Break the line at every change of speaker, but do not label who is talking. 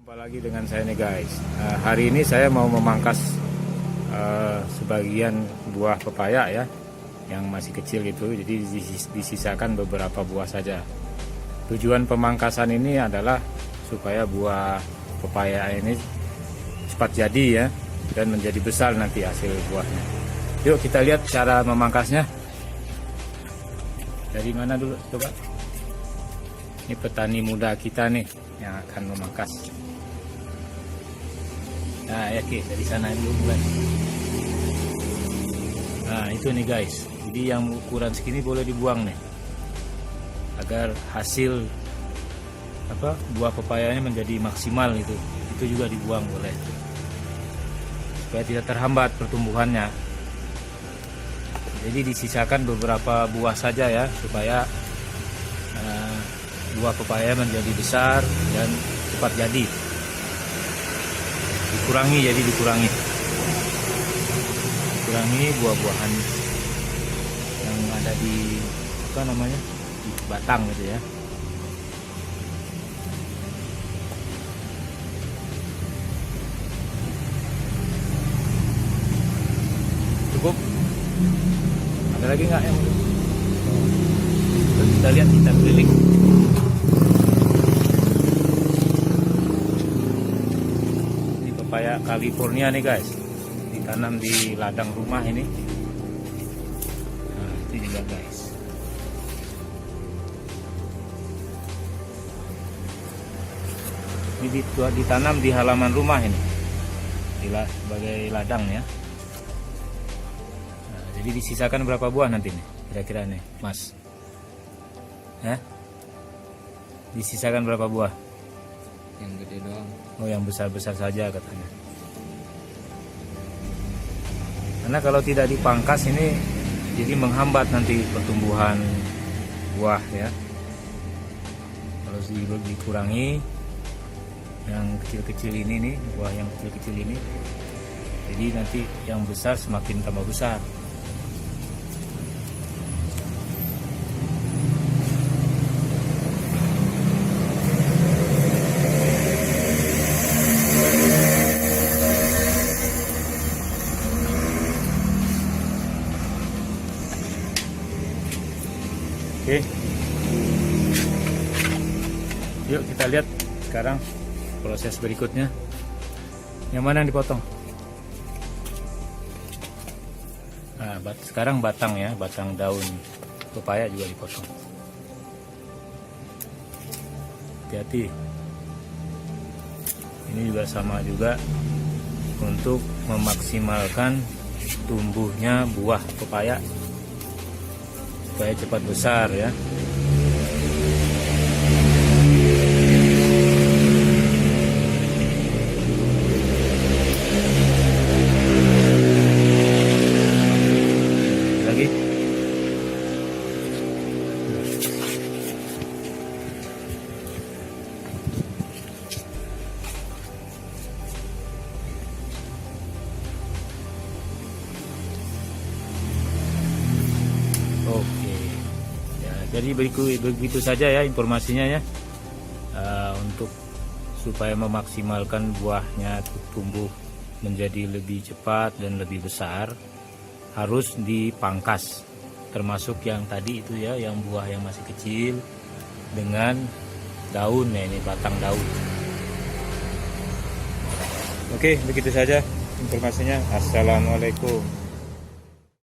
Jumpa lagi dengan saya nih guys. Hari ini saya mau memangkas sebagian buah pepaya ya, yang masih kecil gitu. Jadi disisakan beberapa buah saja. Tujuan pemangkasan ini adalah supaya buah pepaya ini cepat jadi ya, dan menjadi besar nanti hasil buahnya. Yuk kita lihat cara memangkasnya. Dari mana dulu coba? Ini petani muda kita nih yang akan memangkas. Nah ya oke, dari sana dulu buat. Nah itu nih guys, jadi yang ukuran segini boleh dibuang nih, agar hasil buah pepayanya menjadi maksimal itu juga dibuang boleh, supaya tidak terhambat pertumbuhannya. Jadi disisakan beberapa buah saja ya, supaya buah pepaya menjadi besar dan cepat jadi. Dikurangi buah-buahan yang ada di di batang gitu ya. Cukup? Ada lagi nggak yang terus kita lihat, kita keliling. Ini pepaya California nih guys, ditanam di ladang rumah ini. Nah itu juga guys. Ini ditanam di halaman rumah ini, sebagai ladang ya. Jadi disisakan berapa buah nanti nih kira-kira nih Mas? Disisakan berapa buah?
Yang gede doang.
Oh yang besar-besar saja katanya. Karena kalau tidak dipangkas ini jadi menghambat nanti pertumbuhan buah ya. Kalau dikurangi yang kecil-kecil ini nih, buah yang kecil-kecil ini, jadi nanti yang besar semakin tambah besar. Oke, yuk kita lihat sekarang proses berikutnya. Yang mana yang dipotong? Nah, sekarang batang ya, batang daun pepaya juga dipotong. Hati-hati. Ini juga sama juga untuk memaksimalkan tumbuhnya buah pepaya supaya cepat besar ya. Lagi. Oke. Jadi begitu saja ya informasinya ya, untuk supaya memaksimalkan buahnya tumbuh menjadi lebih cepat dan lebih besar harus dipangkas, termasuk yang tadi itu ya, yang buah yang masih kecil dengan daun ya, ini batang daun. Oke, begitu saja informasinya. Assalamualaikum.